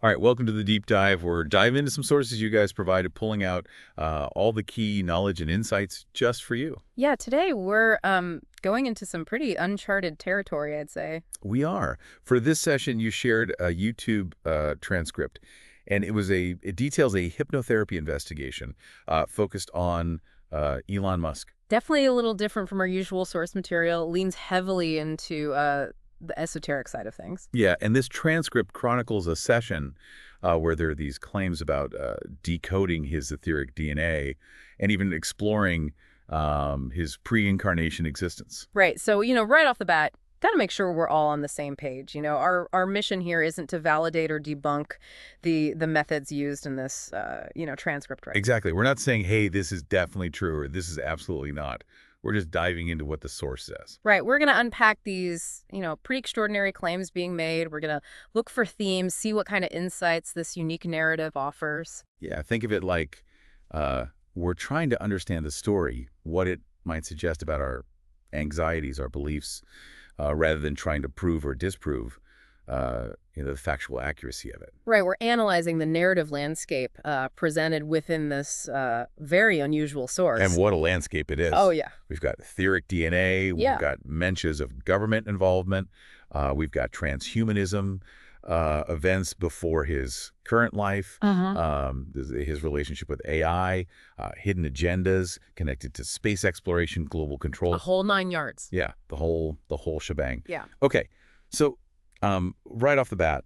All right, welcome to the deep dive. We're diving into some sources you guys provided, pulling out all the key knowledge and insights just for you. Yeah, today we're going into some pretty uncharted territory, I'd say. We are. For this session, you shared a YouTube transcript, and it details a hypnotherapy investigation focused on Elon Musk. Definitely a little different from our usual source material, leans heavily into the esoteric side of things. Yeah, and this transcript chronicles a session where there are these claims about decoding his etheric DNA and even exploring his pre-incarnation existence. Right. So, right off the bat, got to make sure we're all on the same page. Our mission here isn't to validate or debunk the methods used in this transcript, right? Exactly. We're not saying, hey, this is definitely true or this is absolutely not. We're just diving into what the source says. Right. We're going to unpack these, pretty extraordinary claims being made. We're going to look for themes, see what kind of insights this unique narrative offers. Yeah, think of it like we're trying to understand the story, what it might suggest about our anxieties, our beliefs, rather than trying to prove or disprove the factual accuracy of it. Right, we're analyzing the narrative landscape presented within this very unusual source. And what a landscape it is. Oh, yeah. We've got etheric DNA. Yeah. We've got mentions of government involvement. We've got transhumanism events before his current life, his relationship with AI, hidden agendas connected to space exploration, global control. A whole 9 yards. Yeah, the whole shebang. Yeah. Okay, so right off the bat,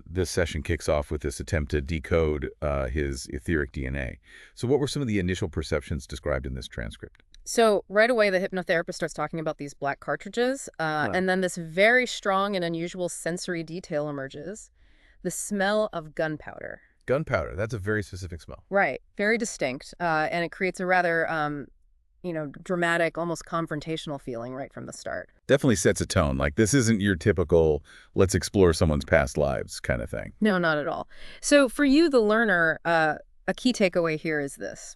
this session kicks off with this attempt to decode his etheric DNA. So what were some of the initial perceptions described in this transcript? So right away, the hypnotherapist starts talking about these black cartridges, and then this very strong and unusual sensory detail emerges. The smell of gunpowder. Gunpowder, that's a very specific smell. Right, very distinct, and it creates a rather dramatic, almost confrontational feeling right from the start. Definitely sets a tone. Like, this isn't your typical, let's explore someone's past lives kind of thing. No, not at all. So for you, the learner, a key takeaway here is this.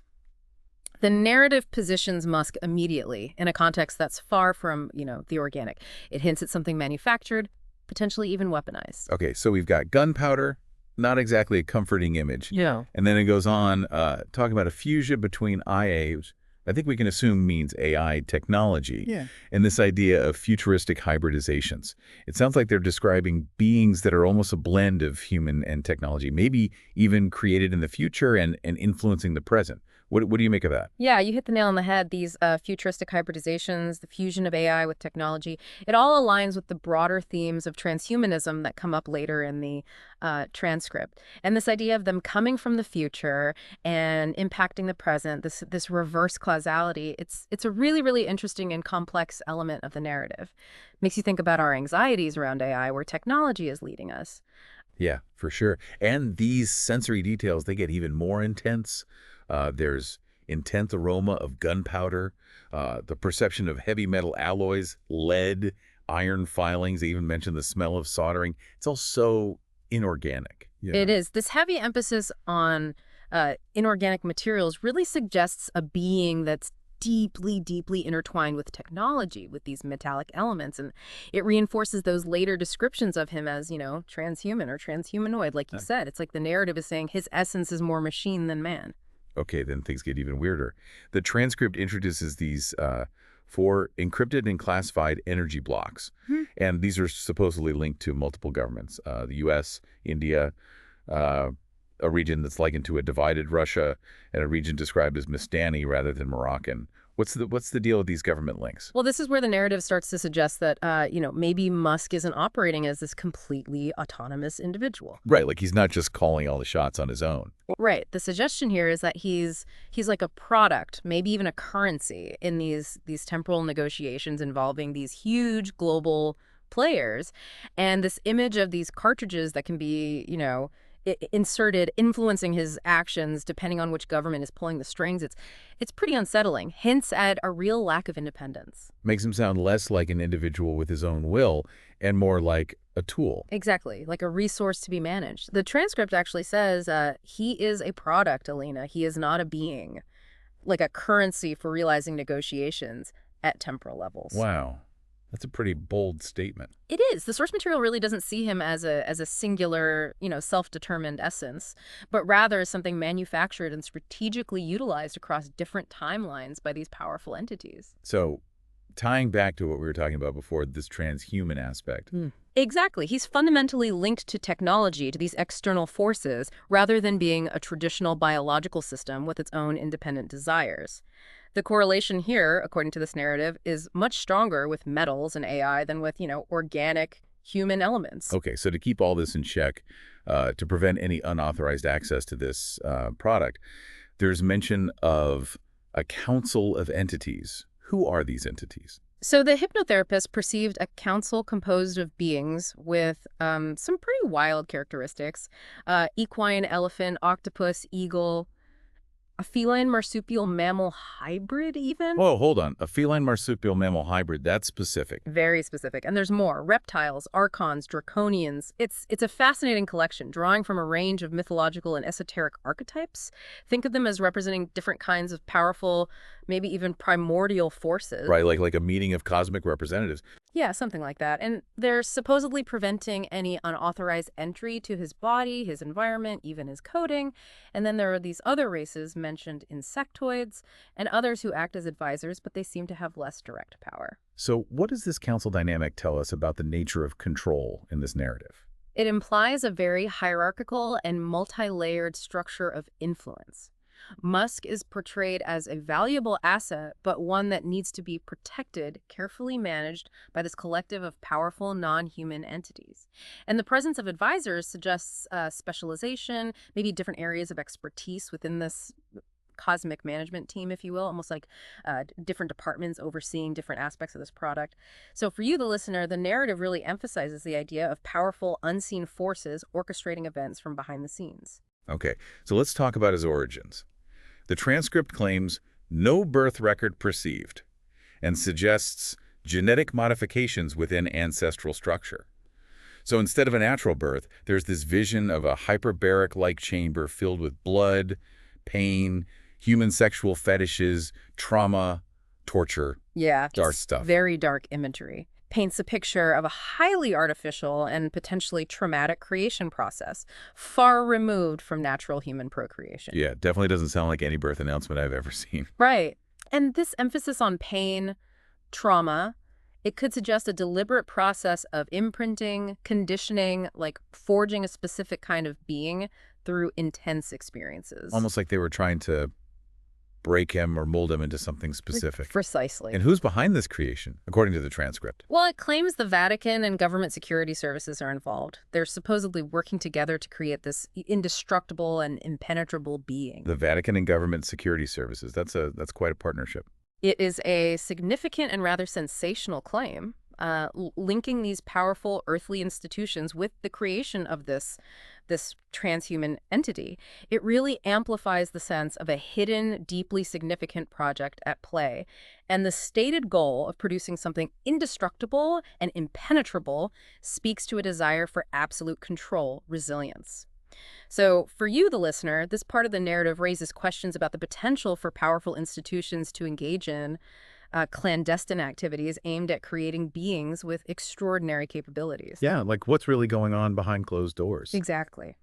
The narrative positions Musk immediately in a context that's far from, the organic. It hints at something manufactured, potentially even weaponized. Okay, so we've got gunpowder, not exactly a comforting image. Yeah. And then it goes on talking about a fusion between IAs, I think we can assume means AI technology, and this idea of futuristic hybridizations. It sounds like they're describing beings that are almost a blend of human and technology, maybe even created in the future and influencing the present. What do you make of that? Yeah, you hit the nail on the head. These futuristic hybridizations, the fusion of AI with technology, it all aligns with the broader themes of transhumanism that come up later in the transcript. And this idea of them coming from the future and impacting the present, this reverse causality, it's a really, really interesting and complex element of the narrative. Makes you think about our anxieties around AI, where technology is leading us. Yeah, for sure. And these sensory details, they get even more intense. There's intense aroma of gunpowder, the perception of heavy metal alloys, lead, iron filings. They even mention the smell of soldering. It's all so inorganic. It is. This heavy emphasis on inorganic materials really suggests a being that's deeply, deeply intertwined with technology, with these metallic elements. And it reinforces those later descriptions of him as, transhuman or transhumanoid. Like you said, it's like the narrative is saying his essence is more machine than man. Okay, then things get even weirder. The transcript introduces these 4 encrypted and classified energy blocks. And these are supposedly linked to multiple governments, the U.S., India, a region that's likened to a divided Russia, and a region described as Mastani rather than Moroccan. What's the deal with these government links? Well, this is where the narrative starts to suggest that, maybe Musk isn't operating as this completely autonomous individual. Right, like he's not just calling all the shots on his own. Right. The suggestion here is that he's like a product, maybe even a currency in these temporal negotiations involving these huge global players. And this image of these cartridges that can be, inserted, influencing his actions depending on which government is pulling the strings. It's pretty unsettling. Hints at a real lack of independence. Makes him sound less like an individual with his own will and more like a tool. Exactly, like a resource to be managed. The transcript actually says he is a product, Elena. He is not a being, like a currency for realizing negotiations at temporal levels. Wow. That's a pretty bold statement. It is. The source material really doesn't see him as a singular, self-determined essence, but rather as something manufactured and strategically utilized across different timelines by these powerful entities. So, tying back to what we were talking about before, this transhuman aspect. Exactly. He's fundamentally linked to technology, to these external forces, rather than being a traditional biological system with its own independent desires. The correlation here, according to this narrative, is much stronger with metals and AI than with, organic human elements. Okay, so to keep all this in check, to prevent any unauthorized access to this product, there's mention of a council of entities. Who are these entities? So the hypnotherapist perceived a council composed of beings with some pretty wild characteristics. Equine, elephant, octopus, eagle, a feline marsupial mammal hybrid even? Oh, hold on. A feline marsupial mammal hybrid, that's specific. Very specific. And there's more. Reptiles, archons, draconians. It's a fascinating collection, drawing from a range of mythological and esoteric archetypes. Think of them as representing different kinds of powerful, maybe even primordial forces. Right, like a meeting of cosmic representatives. Yeah, something like that. And they're supposedly preventing any unauthorized entry to his body, his environment, even his coding. And then there are these other races mentioned, insectoids, and others who act as advisors, but they seem to have less direct power. So what does this council dynamic tell us about the nature of control in this narrative? It implies a very hierarchical and multi-layered structure of influence. Musk is portrayed as a valuable asset, but one that needs to be protected, carefully managed by this collective of powerful non-human entities. And the presence of advisors suggests specialization, maybe different areas of expertise within this cosmic management team, if you will, almost like different departments overseeing different aspects of this product. So for you, the listener, the narrative really emphasizes the idea of powerful, unseen forces orchestrating events from behind the scenes. Okay, so let's talk about his origins. The transcript claims no birth record perceived and suggests genetic modifications within ancestral structure. So instead of a natural birth, there's this vision of a hyperbaric-like chamber filled with blood, pain, human sexual fetishes, trauma, torture. Yeah, Dark stuff. Very dark imagery. Paints a picture of a highly artificial and potentially traumatic creation process, far removed from natural human procreation. Yeah, definitely doesn't sound like any birth announcement I've ever seen. Right. And this emphasis on pain, trauma, it could suggest a deliberate process of imprinting, conditioning, like forging a specific kind of being through intense experiences. Almost like they were trying to break him or mold him into something specific. Precisely. And who's behind this creation, according to the transcript? Well, it claims the Vatican and government security services are involved. They're supposedly working together to create this indestructible and impenetrable being. The Vatican and government security services. That's quite a partnership. It is a significant and rather sensational claim, linking these powerful earthly institutions with the creation of this transhuman entity. It really amplifies the sense of a hidden, deeply significant project at play. And the stated goal of producing something indestructible and impenetrable speaks to a desire for absolute control, resilience. So for you, the listener, this part of the narrative raises questions about the potential for powerful institutions to engage in clandestine activities aimed at creating beings with extraordinary capabilities. Yeah, like what's really going on behind closed doors. Exactly.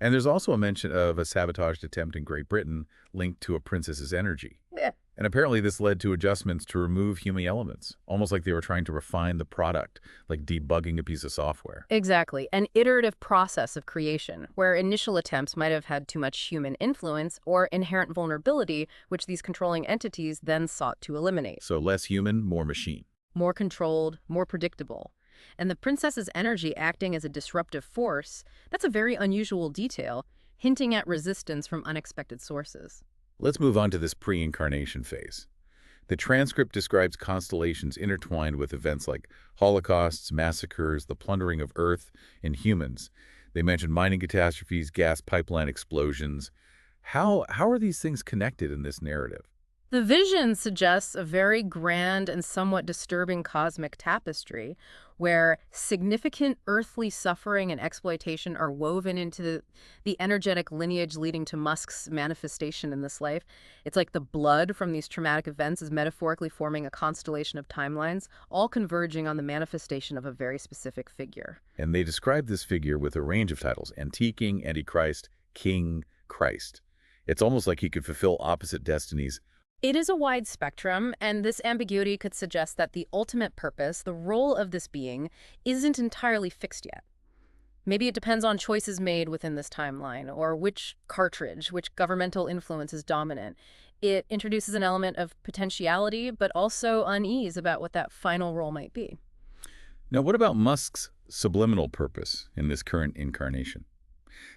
And there's also a mention of a sabotaged attempt in Great Britain linked to a princess's energy. Yeah. And apparently this led to adjustments to remove human elements, almost like they were trying to refine the product, like debugging a piece of software. Exactly. An iterative process of creation, where initial attempts might have had too much human influence or inherent vulnerability, which these controlling entities then sought to eliminate. So less human, more machine. More controlled, more predictable. And the princess's energy acting as a disruptive force, that's a very unusual detail, hinting at resistance from unexpected sources. Let's move on to this pre-incarnation phase. The transcript describes constellations intertwined with events like holocausts, massacres, the plundering of Earth and humans. They mention mining catastrophes, gas pipeline explosions. How are these things connected in this narrative? The vision suggests a very grand and somewhat disturbing cosmic tapestry where significant earthly suffering and exploitation are woven into the energetic lineage leading to Musk's manifestation in this life. It's like the blood from these traumatic events is metaphorically forming a constellation of timelines, all converging on the manifestation of a very specific figure. And they describe this figure with a range of titles: Anti-King, Antichrist, King, Christ. It's almost like he could fulfill opposite destinies. It is a wide spectrum, and this ambiguity could suggest that the ultimate purpose, the role of this being, isn't entirely fixed yet. Maybe it depends on choices made within this timeline, or which cartridge, which governmental influence is dominant. It introduces an element of potentiality, but also unease about what that final role might be. Now, what about Musk's subliminal purpose in this current incarnation?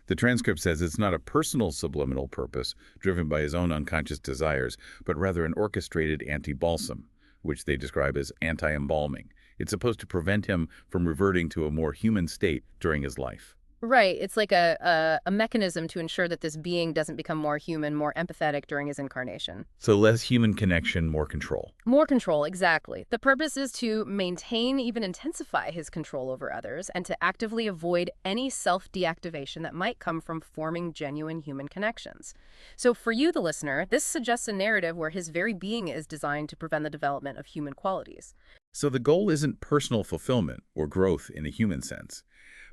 The transcript says it's not a personal subliminal purpose driven by his own unconscious desires, but rather an orchestrated anti-balsam, which they describe as anti-embalming. It's supposed to prevent him from reverting to a more human state during his life. Right. It's like a mechanism to ensure that this being doesn't become more human, more empathetic during his incarnation. So less human connection, more control. More control, exactly. The purpose is to maintain, even intensify his control over others and to actively avoid any self-deactivation that might come from forming genuine human connections. So for you, the listener, this suggests a narrative where his very being is designed to prevent the development of human qualities. So the goal isn't personal fulfillment or growth in a human sense,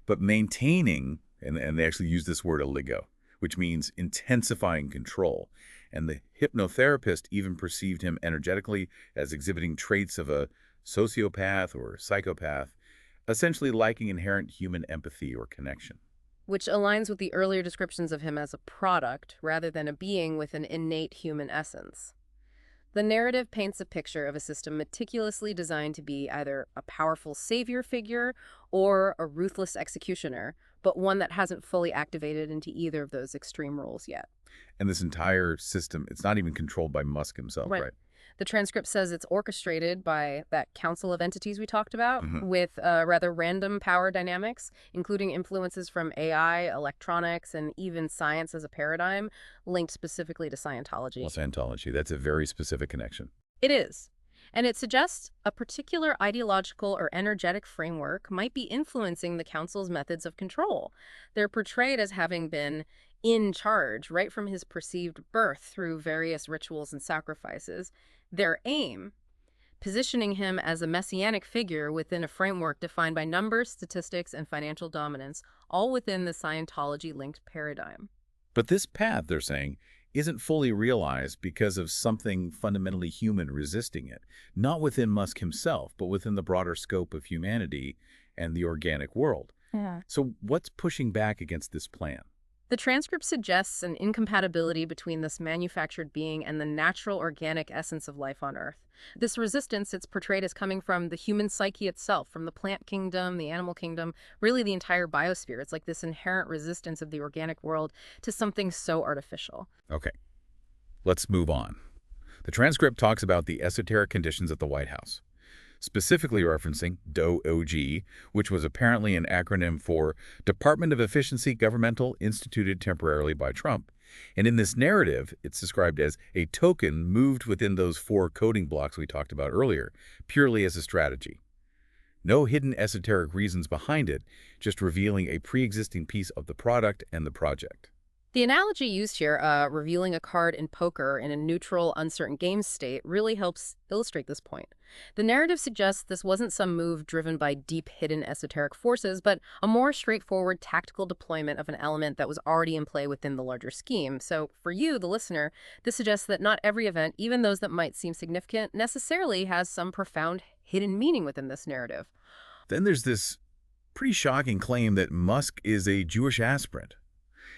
but maintaining, and they actually use this word oligo, which means intensifying control. And the hypnotherapist even perceived him energetically as exhibiting traits of a sociopath or psychopath, essentially lacking inherent human empathy or connection. Which aligns with the earlier descriptions of him as a product rather than a being with an innate human essence. The narrative paints a picture of a system meticulously designed to be either a powerful savior figure or a ruthless executioner, but one that hasn't fully activated into either of those extreme roles yet. And this entire system, it's not even controlled by Musk himself, right? The transcript says it's orchestrated by that council of entities we talked about Mm-hmm. with rather random power dynamics, including influences from AI, electronics, and even science as a paradigm linked specifically to Scientology. Well, Scientology, that's a very specific connection. It is. And it suggests a particular ideological or energetic framework might be influencing the council's methods of control. They're portrayed as having been in charge right from his perceived birth through various rituals and sacrifices. Their aim, positioning him as a messianic figure within a framework defined by numbers, statistics, and financial dominance, all within the Scientology-linked paradigm. But this path, they're saying, isn't fully realized because of something fundamentally human resisting it, not within Musk himself, but within the broader scope of humanity and the organic world. Yeah. So what's pushing back against this plan? The transcript suggests an incompatibility between this manufactured being and the natural organic essence of life on Earth. This resistance, it's portrayed as coming from the human psyche itself, from the plant kingdom, the animal kingdom, really the entire biosphere. It's like this inherent resistance of the organic world to something so artificial. Okay, let's move on. The transcript talks about the esoteric conditions at the White House, specifically referencing DOE-OG, which was apparently an acronym for Department of Efficiency Governmental, instituted temporarily by Trump. And in this narrative, it's described as a token moved within those 4 coding blocks we talked about earlier, purely as a strategy. No hidden esoteric reasons behind it, just revealing a pre-existing piece of the product and the project. The analogy used here, revealing a card in poker in a neutral, uncertain game state, really helps illustrate this point. The narrative suggests this wasn't some move driven by deep, hidden esoteric forces, but a more straightforward tactical deployment of an element that was already in play within the larger scheme. So for you, the listener, this suggests that not every event, even those that might seem significant, necessarily has some profound hidden meaning within this narrative. Then there's this pretty shocking claim that Musk is a Jewish aspirant.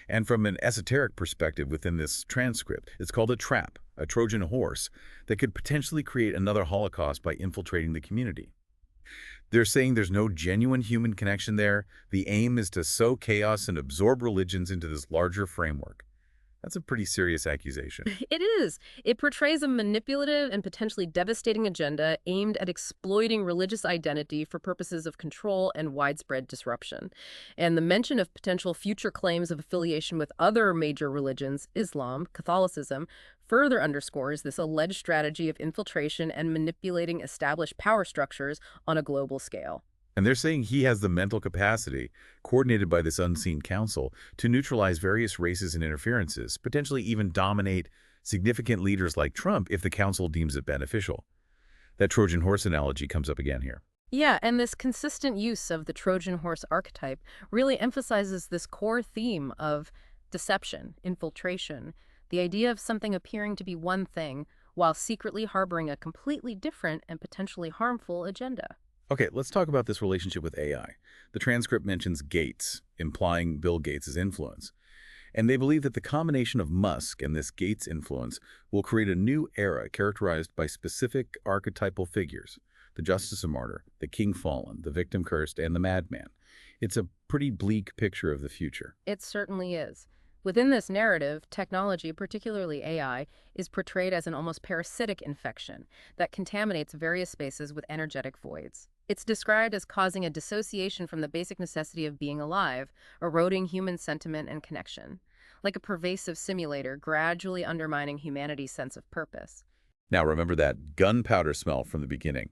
And from an esoteric perspective within this transcript, it's called a trap, a Trojan Horse, that could potentially create another Holocaust by infiltrating the community. They're saying there's no genuine human connection there. The aim is to sow chaos and absorb religions into this larger framework. That's a pretty serious accusation. It is. It portrays a manipulative and potentially devastating agenda aimed at exploiting religious identity for purposes of control and widespread disruption. And the mention of potential future claims of affiliation with other major religions, Islam, Catholicism, further underscores this alleged strategy of infiltration and manipulating established power structures on a global scale. And they're saying he has the mental capacity, coordinated by this unseen council, to neutralize various races and interferences, potentially even dominate significant leaders like Trump if the council deems it beneficial. That Trojan horse analogy comes up again here. Yeah, and this consistent use of the Trojan horse archetype really emphasizes this core theme of deception, infiltration, the idea of something appearing to be one thing while secretly harboring a completely different and potentially harmful agenda. Okay, let's talk about this relationship with AI. The transcript mentions Gates, implying Bill Gates' influence. And they believe that the combination of Musk and this Gates influence will create a new era characterized by specific archetypal figures: the Justice and Martyr, the King Fallen, the Victim Cursed, and the Madman. It's a pretty bleak picture of the future. It certainly is. Within this narrative, technology, particularly AI, is portrayed as an almost parasitic infection that contaminates various spaces with energetic voids. It's described as causing a dissociation from the basic necessity of being alive, eroding human sentiment and connection, like a pervasive simulator gradually undermining humanity's sense of purpose. Now remember that gunpowder smell from the beginning.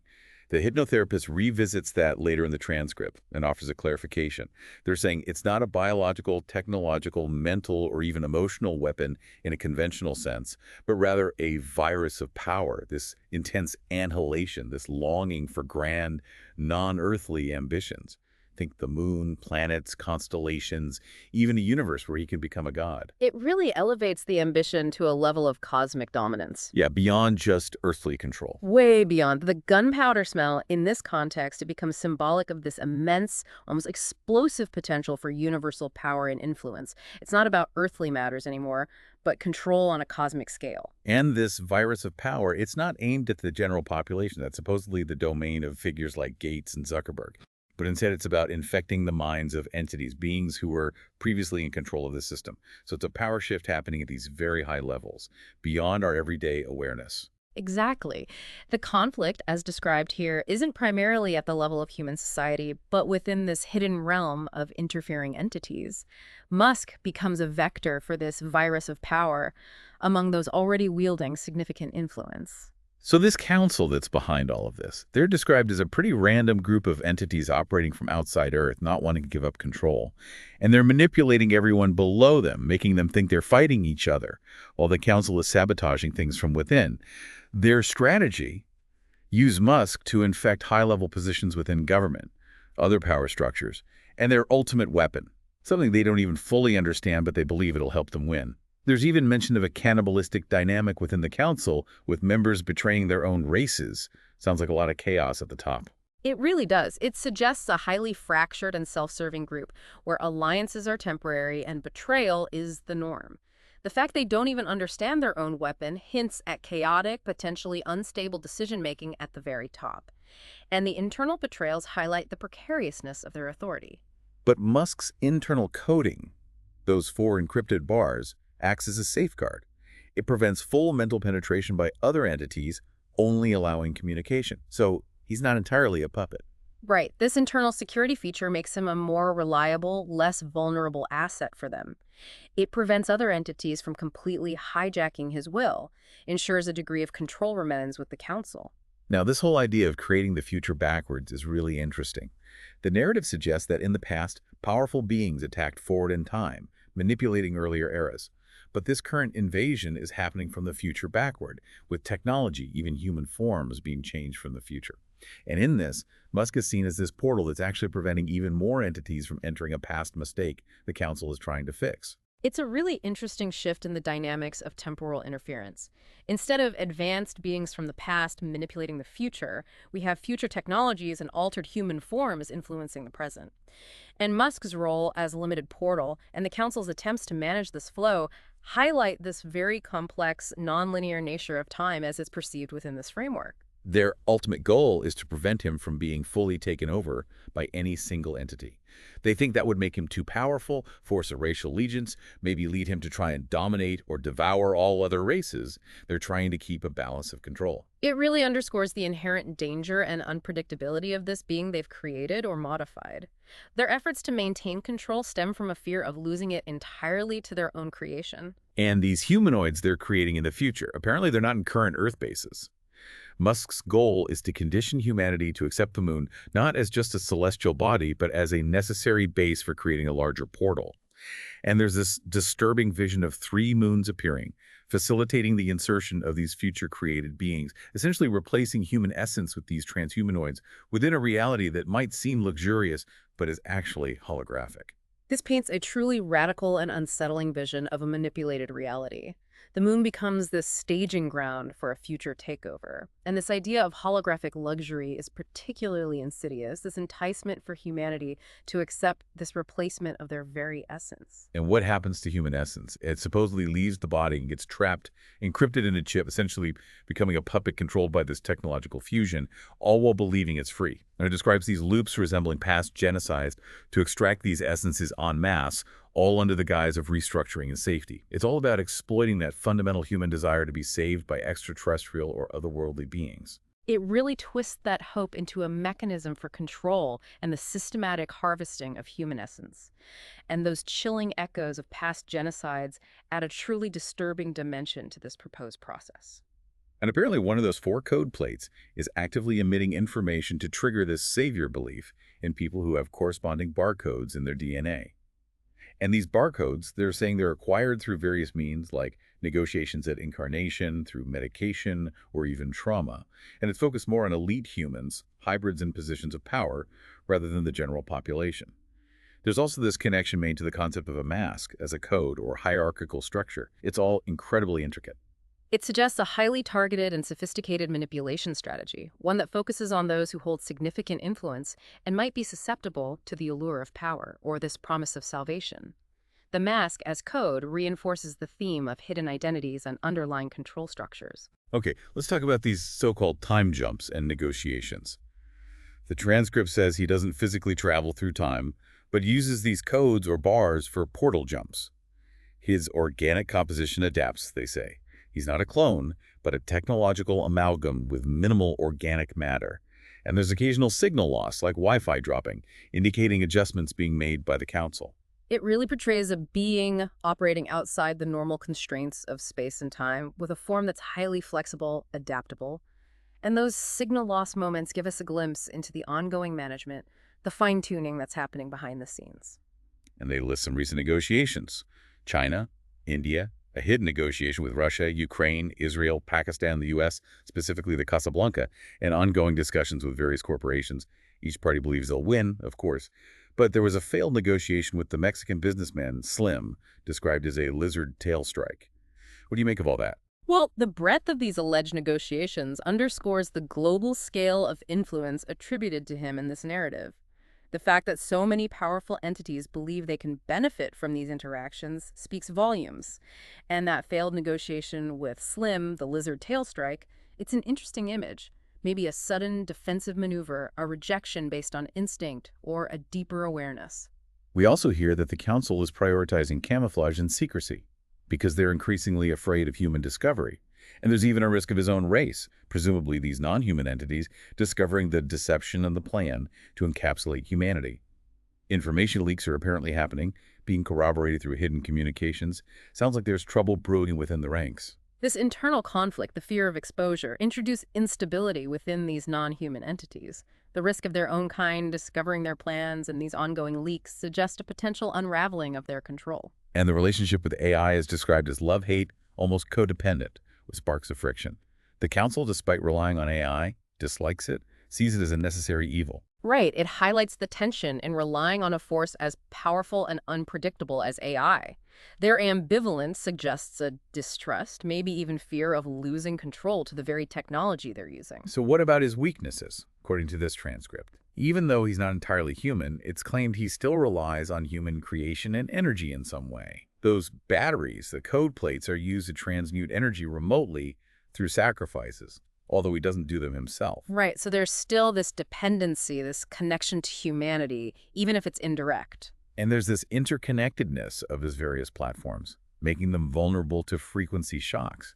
The hypnotherapist revisits that later in the transcript and offers a clarification. They're saying it's not a biological, technological, mental, or even emotional weapon in a conventional sense, but rather a virus of power, this intense annihilation, this longing for grand, non-earthly ambitions. Think the moon, planets, constellations, even a universe where he can become a god. It really elevates the ambition to a level of cosmic dominance. Yeah, beyond just earthly control. Way beyond. The gunpowder smell, in this context, it becomes symbolic of this immense, almost explosive potential for universal power and influence. It's not about earthly matters anymore, but control on a cosmic scale. And this virus of power, it's not aimed at the general population. That's supposedly the domain of figures like Gates and Zuckerberg. But instead it's about infecting the minds of entities, beings who were previously in control of the system. So it's a power shift happening at these very high levels, beyond our everyday awareness. Exactly. The conflict, as described here, isn't primarily at the level of human society, but within this hidden realm of interfering entities. Musk becomes a vector for this virus of power among those already wielding significant influence. So this council that's behind all of this, they're described as a pretty random group of entities operating from outside Earth, not wanting to give up control. And they're manipulating everyone below them, making them think they're fighting each other, while the council is sabotaging things from within. Their strategy: use Musk to infect high-level positions within government, other power structures, and their ultimate weapon, something they don't even fully understand, but they believe it'll help them win. There's even mention of a cannibalistic dynamic within the council, with members betraying their own races. Sounds like a lot of chaos at the top. It really does. It suggests a highly fractured and self-serving group where alliances are temporary and betrayal is the norm. The fact they don't even understand their own weapon hints at chaotic, potentially unstable decision-making at the very top. And the internal betrayals highlight the precariousness of their authority. But Musk's internal coding, those 4 encrypted bars, acts as a safeguard. It prevents full mental penetration by other entities, only allowing communication. So he's not entirely a puppet. Right. This internal security feature makes him a more reliable, less vulnerable asset for them. It prevents other entities from completely hijacking his will, ensures a degree of control remains with the council. Now, this whole idea of creating the future backwards is really interesting. The narrative suggests that in the past, powerful beings attacked forward in time, manipulating earlier eras. But this current invasion is happening from the future backward, with technology, even human forms, being changed from the future. And in this, Musk is seen as this portal that's actually preventing even more entities from entering a past mistake the council is trying to fix. It's a really interesting shift in the dynamics of temporal interference. Instead of advanced beings from the past manipulating the future, we have future technologies and altered human forms influencing the present. And Musk's role as a limited portal and the council's attempts to manage this flow highlight this very complex, nonlinear nature of time as it's perceived within this framework. Their ultimate goal is to prevent him from being fully taken over by any single entity. They think that would make him too powerful, force a racial allegiance, maybe lead him to try and dominate or devour all other races. They're trying to keep a balance of control. It really underscores the inherent danger and unpredictability of this being they've created or modified. Their efforts to maintain control stem from a fear of losing it entirely to their own creation. And these humanoids they're creating in the future, apparently they're not in current Earth bases. Musk's goal is to condition humanity to accept the moon not as just a celestial body, but as a necessary base for creating a larger portal. And there's this disturbing vision of 3 moons appearing, facilitating the insertion of these future created beings, essentially replacing human essence with these transhumanoids within a reality that might seem luxurious, but is actually holographic. This paints a truly radical and unsettling vision of a manipulated reality. The moon becomes this staging ground for a future takeover. And this idea of holographic luxury is particularly insidious, this enticement for humanity to accept this replacement of their very essence. And what happens to human essence? It supposedly leaves the body and gets trapped, encrypted in a chip, essentially becoming a puppet controlled by this technological fusion, all while believing it's free. And it describes these loops resembling past genocides to extract these essences en masse, all under the guise of restructuring and safety. It's all about exploiting that fundamental human desire to be saved by extraterrestrial or otherworldly beings. It really twists that hope into a mechanism for control and the systematic harvesting of human essence. And those chilling echoes of past genocides add a truly disturbing dimension to this proposed process. And apparently one of those 4 code plates is actively emitting information to trigger this savior belief in people who have corresponding barcodes in their DNA. And these barcodes, they're saying they're acquired through various means like negotiations at incarnation, through medication, or even trauma. And it's focused more on elite humans, hybrids in positions of power, rather than the general population. There's also this connection made to the concept of a mask as a code or hierarchical structure. It's all incredibly intricate. It suggests a highly targeted and sophisticated manipulation strategy, one that focuses on those who hold significant influence and might be susceptible to the allure of power or this promise of salvation. The mask as code reinforces the theme of hidden identities and underlying control structures. Okay, let's talk about these so-called time jumps and negotiations. The transcript says he doesn't physically travel through time, but uses these codes or bars for portal jumps. His organic composition adapts, they say. He's not a clone, but a technological amalgam with minimal organic matter. And there's occasional signal loss, like Wi-Fi dropping, indicating adjustments being made by the Council. It really portrays a being operating outside the normal constraints of space and time with a form that's highly flexible, adaptable. And those signal loss moments give us a glimpse into the ongoing management, the fine-tuning that's happening behind the scenes. And they list some recent negotiations. China, India, a hidden negotiation with Russia, Ukraine, Israel, Pakistan, the U.S., specifically the Casablanca, and ongoing discussions with various corporations. Each party believes they'll win, of course. But there was a failed negotiation with the Mexican businessman, Slim, described as a lizard tail strike. What do you make of all that? Well, the breadth of these alleged negotiations underscores the global scale of influence attributed to him in this narrative. The fact that so many powerful entities believe they can benefit from these interactions speaks volumes. And that failed negotiation with Slim, the lizard tail strike, it's an interesting image. Maybe a sudden defensive maneuver, a rejection based on instinct, or a deeper awareness. We also hear that the Council is prioritizing camouflage and secrecy because they're increasingly afraid of human discovery. And there's even a risk of his own race, presumably these non-human entities, discovering the deception and the plan to encapsulate humanity. Information leaks are apparently happening, being corroborated through hidden communications. Sounds like there's trouble brewing within the ranks. This internal conflict, the fear of exposure, introduce instability within these non-human entities. The risk of their own kind discovering their plans and these ongoing leaks suggest a potential unraveling of their control. And the relationship with AI is described as love-hate, almost codependent, with sparks of friction. The Council, despite relying on AI, dislikes it, sees it as a necessary evil. Right, it highlights the tension in relying on a force as powerful and unpredictable as AI. Their ambivalence suggests a distrust, maybe even fear of losing control to the very technology they're using. So what about his weaknesses, according to this transcript? Even though he's not entirely human, it's claimed he still relies on human creation and energy in some way. Those batteries, the code plates, are used to transmute energy remotely through sacrifices, although he doesn't do them himself. Right, so there's still this dependency, this connection to humanity, even if it's indirect. And there's this interconnectedness of his various platforms, making them vulnerable to frequency shocks.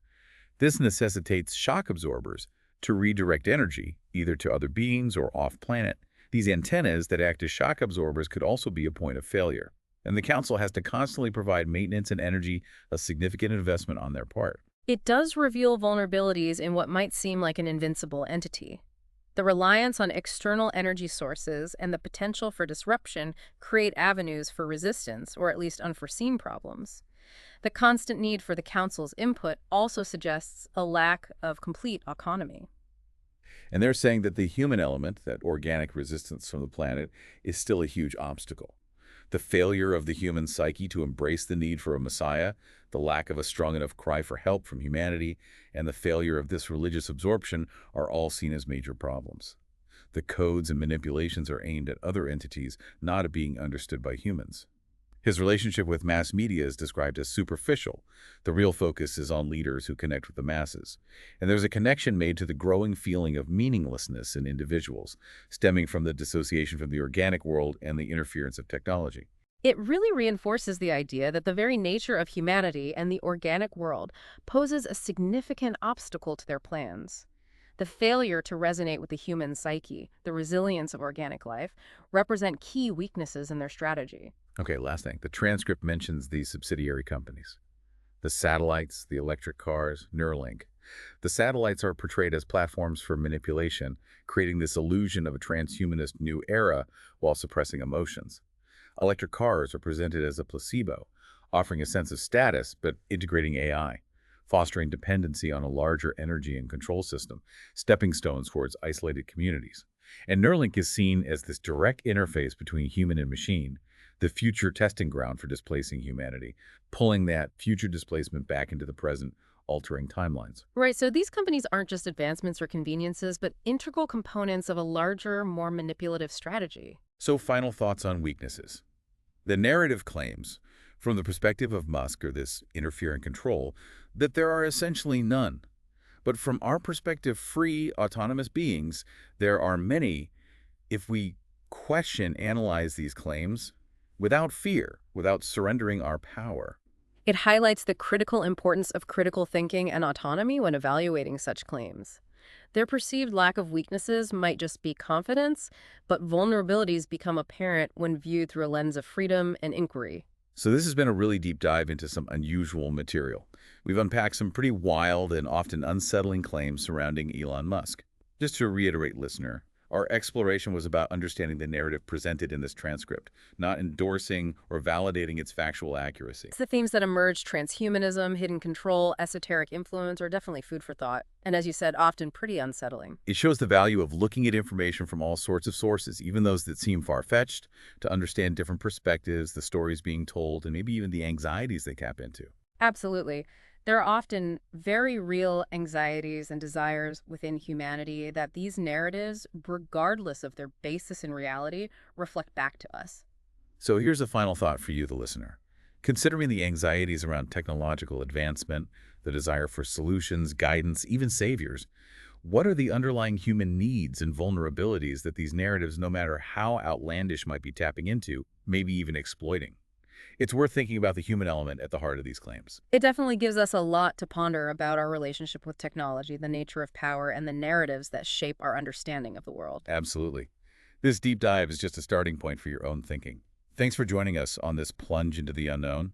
This necessitates shock absorbers to redirect energy, either to other beings or off-planet. These antennas that act as shock absorbers could also be a point of failure, and the Council has to constantly provide maintenance and energy, a significant investment on their part. It does reveal vulnerabilities in what might seem like an invincible entity. The reliance on external energy sources and the potential for disruption create avenues for resistance, or at least unforeseen problems. The constant need for the Council's input also suggests a lack of complete autonomy. And they're saying that the human element, that organic resistance from the planet, is still a huge obstacle. The failure of the human psyche to embrace the need for a messiah, the lack of a strong enough cry for help from humanity, and the failure of this religious absorption are all seen as major problems. The codes and manipulations are aimed at other entities, not at being understood by humans. His relationship with mass media is described as superficial. The real focus is on leaders who connect with the masses. And there's a connection made to the growing feeling of meaninglessness in individuals, stemming from the dissociation from the organic world and the interference of technology. It really reinforces the idea that the very nature of humanity and the organic world poses a significant obstacle to their plans. The failure to resonate with the human psyche, the resilience of organic life, represent key weaknesses in their strategy. Okay, last thing. The transcript mentions these subsidiary companies. The satellites, the electric cars, Neuralink. The satellites are portrayed as platforms for manipulation, creating this illusion of a transhumanist new era while suppressing emotions. Electric cars are presented as a placebo, offering a sense of status but integrating AI, fostering dependency on a larger energy and control system, stepping stones towards isolated communities. And Neuralink is seen as this direct interface between human and machine, the future testing ground for displacing humanity, pulling that future displacement back into the present, altering timelines. Right, so these companies aren't just advancements or conveniences, but integral components of a larger, more manipulative strategy. So final thoughts on weaknesses. The narrative claims, from the perspective of Musk or this interfere and control, that there are essentially none. But from our perspective, free, autonomous beings, there are many. If we analyze these claims, without fear, without surrendering our power. It highlights the critical importance of critical thinking and autonomy when evaluating such claims. Their perceived lack of weaknesses might just be confidence, but vulnerabilities become apparent when viewed through a lens of freedom and inquiry. So this has been a really deep dive into some unusual material. We've unpacked some pretty wild and often unsettling claims surrounding Elon Musk. Just to reiterate, listener, our exploration was about understanding the narrative presented in this transcript, not endorsing or validating its factual accuracy. The themes that emerge, transhumanism, hidden control, esoteric influence, are definitely food for thought. And as you said, often pretty unsettling. It shows the value of looking at information from all sorts of sources, even those that seem far-fetched, to understand different perspectives, the stories being told, and maybe even the anxieties they tap into. Absolutely. There are often very real anxieties and desires within humanity that these narratives, regardless of their basis in reality, reflect back to us. So here's a final thought for you, the listener. Considering the anxieties around technological advancement, the desire for solutions, guidance, even saviors, what are the underlying human needs and vulnerabilities that these narratives, no matter how outlandish, might be tapping into, maybe even exploiting? It's worth thinking about the human element at the heart of these claims. It definitely gives us a lot to ponder about our relationship with technology, the nature of power, and the narratives that shape our understanding of the world. Absolutely. This deep dive is just a starting point for your own thinking. Thanks for joining us on this plunge into the unknown.